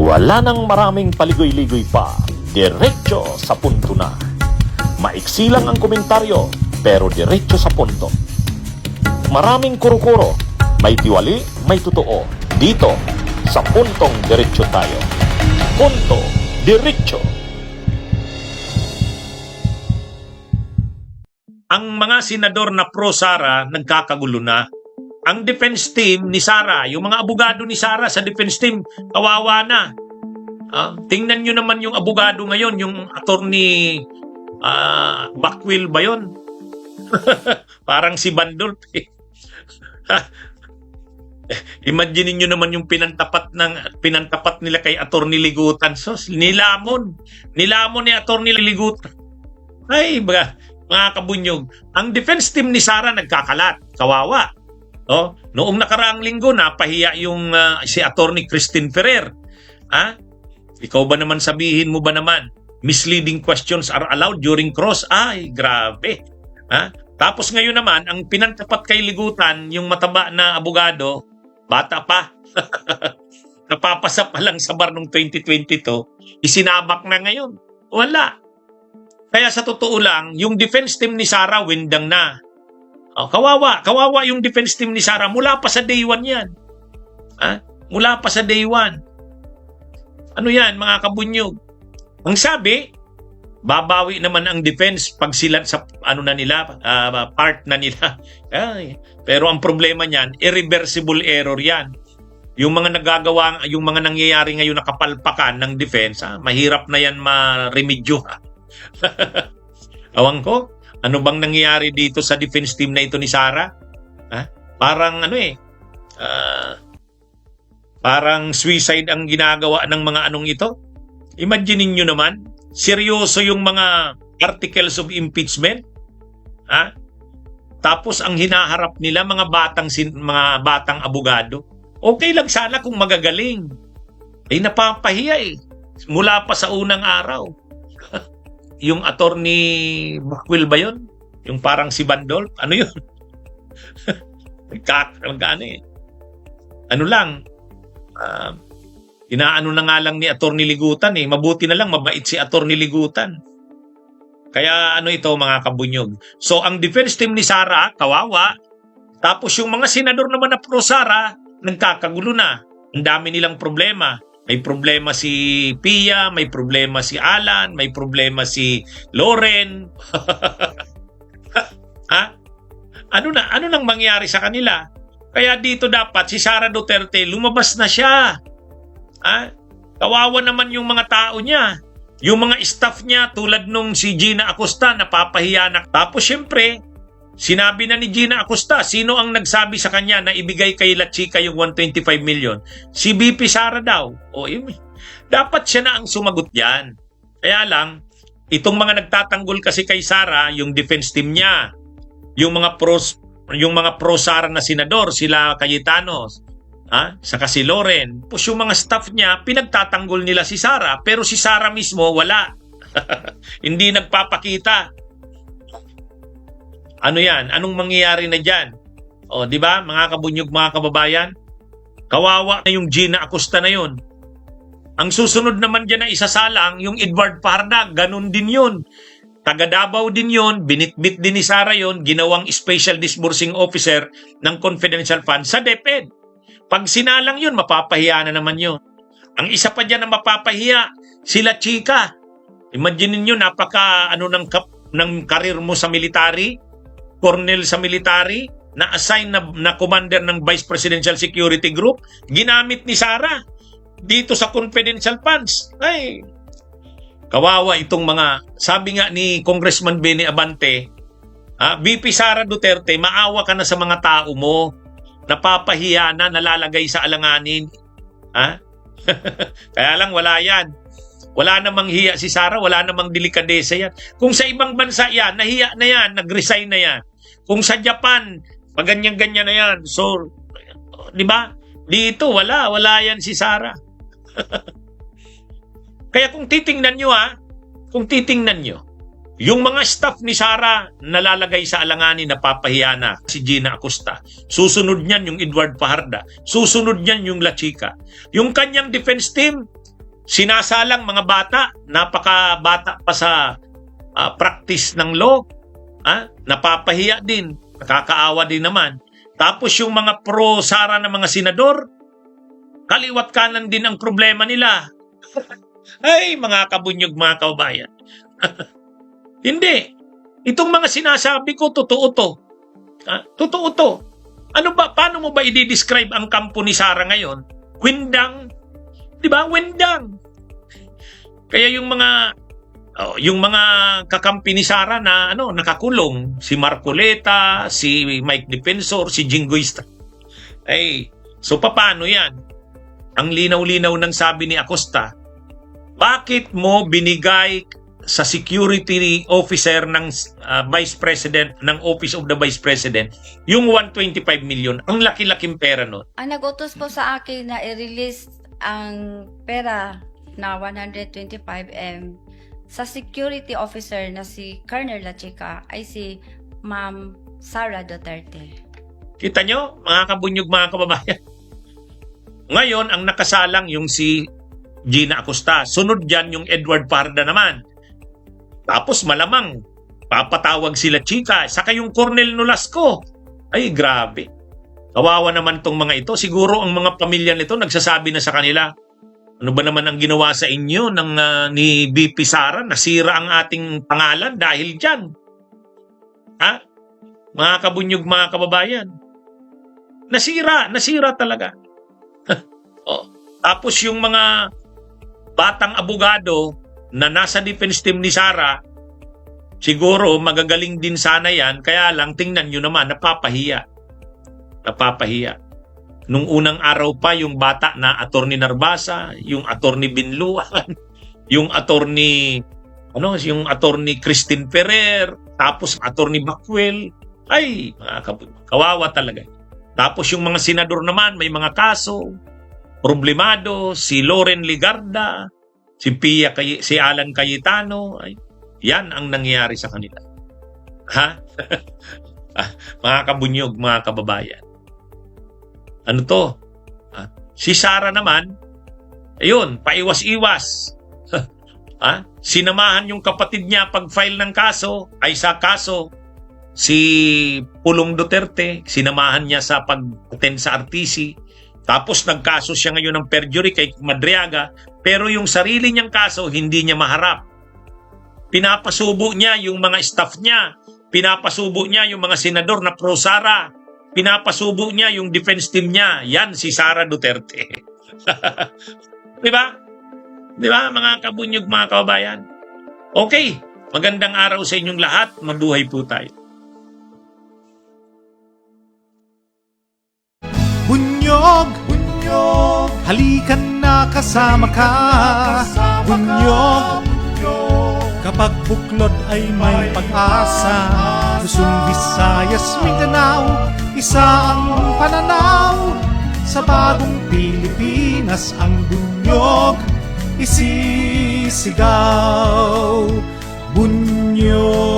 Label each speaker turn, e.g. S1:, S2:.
S1: Wala nang maraming paligoy-ligoy pa, diretso sa punto na. Maiksi lang ang komentaryo, pero diretso sa punto. Maraming kuro-kuro, may tiwali, may totoo. Dito, sa puntong diretso tayo. Punto, diretso.
S2: Ang mga senador na pro-Sara nagkakagulo na. Ang defense team ni Sara, yung mga abogado ni Sara sa defense team, kawawa na. Tingnan nyo naman yung abogado ngayon, yung attorney Backwil ba yun? Parang si Bandol. Imagine nyo naman yung pinantapat nila kay attorney Ligutan. Sos, nilamon ni attorney Ligutan. Ay, mga kabunyog, ang defense team ni Sara nagkakalat. Kawawa. Noong nakaraang linggo, napahiya yung si attorney Christine Ferrer. Ikaw ba naman, sabihin mo ba naman, misleading questions are allowed during cross? Ay, grabe. Tapos ngayon naman, ang pinantapat kay Ligutan, yung mataba na abogado, bata pa. Napapasa pa lang sa bar noong 2022, isinabak na ngayon. Wala. Kaya sa totoo lang, yung defense team ni Sara, windang na. Kawawa yung defense team ni Sara. Mula pa sa day 1 yan. Mula pa sa day 1. Ano yan, mga kabunyog? Ang sabi, babawi naman ang defense pag sila sa part na nila. Pero ang problema niyan, irreversible error yan. Yung mga nangyayari ngayon na kapalpakan ng defense, mahirap na yan ma-remedyo. Awang ko, ano bang nangyayari dito sa defense team na ito ni Sara? Parang parang suicide ang ginagawa ng mga anong ito. Imagine niyo naman, seryoso yung mga articles of impeachment. Tapos ang hinaharap nila mga batang abogado. Okay lang sana kung magagaling. Napapahiya mula pa sa unang araw. Yung attorney Backwil ba yun? Yung parang si Bandol? Ano yun? Ano lang, inaano na nga lang ni attorney Ligutan. Mabuti na lang, mabait si attorney Ligutan. Kaya ito mga kabunyog. So ang defense team ni Sara, kawawa. Tapos yung mga senador naman na pro-Sara, nagkakagulo na. Ang dami nilang problema. May problema si Pia, may problema si Alan, may problema si Loren. Ano nang mangyari sa kanila? Kaya dito dapat si Sara Duterte lumabas na siya. Kawawa naman yung mga tao niya. Yung mga staff niya tulad nung si Gina Acosta napapahiya na. Tapos syempre, sinabi na ni Gina Acosta, sino ang nagsabi sa kanya na ibigay kay La Chica yung 125 million? Si BP Sara daw. Dapat siya na ang sumagot yan. Kaya lang, itong mga nagtatanggol kasi kay Sara, yung defense team niya, yung mga pro-Sara na senador, sila Cayetano, saka si Loren. Tapos yung mga staff niya, pinagtatanggol nila si Sara, pero si Sara mismo, wala. Hindi nagpapakita. Ano yan? Anong mangyayari na dyan? Di ba, mga kabunyog, mga kababayan? Kawawa na yung Gina Acosta na yun. Ang susunod naman dyan na isasalang, yung Edward Parda, ganun din yun. Taga Davao din yun, binitbit din ni Sara yun, ginawang Special Disbursing Officer ng Confidential Fund sa DepEd. Pag sinalang yun, mapapahiya na naman yun. Ang isa pa dyan na mapapahiya, sila Chica. Imagine niyo napaka ng karir mo sa military, colonel sa military, na-assign na commander ng Vice Presidential Security Group, ginamit ni Sara dito sa confidential funds. Kawawa itong mga, sabi nga ni Congressman Benny Abante, BP Sara Duterte, maawa ka na sa mga tao mo, napapahiya na, nalalagay sa alanganin. Kaya lang wala yan. Wala namang hiya si Sara, wala namang delikadesa yan. Kung sa ibang bansa yan, nahiya na yan, nag-resign na yan. Kung sa Japan, maganyan-ganyan na yan. So, di ba? Dito, wala yan si Sara. Kaya kung titingnan nyo, yung mga staff ni Sara nalalagay sa alanganin, napapahiya na si Gina Acosta. Susunod niyan yung Edward Fajarda. Susunod niyan yung La Chica. Yung kanyang defense team, Sinasalang mga bata, napaka-bata pa sa practice ng law, napapahiya din, nakakaawa din naman. Tapos yung mga pro-Sara na mga senador, kaliwat kanan din ang problema nila. Ay, mga kabunyog, mga kaubayan. Hindi. Itong mga sinasabi ko, totoo to. Totoo to. Ano ba, paano mo ba i-describe ang kampo ni Sara ngayon? Windang. Di ba? Windang. Kaya yung mga kakampi ni Sara na nakakulong, si Marcoleta, si Mike Defensor, si Jinggoy ay, so paano yan? Ang linaw-linaw ng sabi ni Acosta, bakit mo binigay sa security officer ng Vice President, ng Office of the Vice President, yung 125 million? Ang laki-laking pera nun.
S3: Ang nag-utos po sa akin na i-release ang pera na 125M sa security officer na si Colonel Lachica ay si Ma'am Sara Duterte.
S2: Kita nyo, mga kabunyog, mga kababayan? Ngayon, ang nakasalang yung si Gina Acosta. Sunod dyan yung Edward Parda naman. Tapos malamang, papatawag sila Chica. Saka yung Cornel Nolasco. Ay, grabe. Kawawa naman tong mga ito. Siguro ang mga pamilya nito nagsasabi na sa kanila, ano ba naman ang ginawa sa inyo ni BP Sara? Nasira ang ating pangalan dahil dyan. Mga kabunyog, mga kababayan. Nasira talaga. Tapos yung mga batang abogado na nasa defense team ni Sara, siguro magagaling din sana yan, kaya lang tingnan nyo naman, napapahiya. Nung unang araw pa, yung bata na Attorney Narbasa, yung Attorney Binluan, yung Attorney Christine Ferrer, tapos Attorney Backwell, ay, kawawa talaga. Tapos yung mga senador naman, may mga kaso, problemado, si Loren Ligarda, si Alan Cayetano, ay, yan ang nangyayari sa kanila. Mga kabunyog, mga kababayan. Ano to? Si Sara naman, ayun, paiwas-iwas. Sinamahan yung kapatid niya pag-file ng kaso, ay sa kaso, si Pulong Duterte, sinamahan niya sa pag-attend sa RTC. Tapos nagkaso siya ngayon ng perjury kay Madriaga, pero yung sarili niyang kaso hindi niya maharap. Pinapasubo niya yung mga staff niya, pinapasubo niya yung mga senador na pro-Sara, pinapasubo niya yung defense team niya. Yan si Sara Duterte. Di ba? Di ba, mga kabunyog, mga kababayan? Okay, magandang araw sa inyong lahat. Mabuhay po tayo.
S4: Bunyog, halikan na kasama ka. Bunyog, kapag buklod ay may pag-asa. Luzon, Visayas, Mindanao, isa ang pananaw. Sa bagong Pilipinas ang bunyog isisigaw. Bunyog.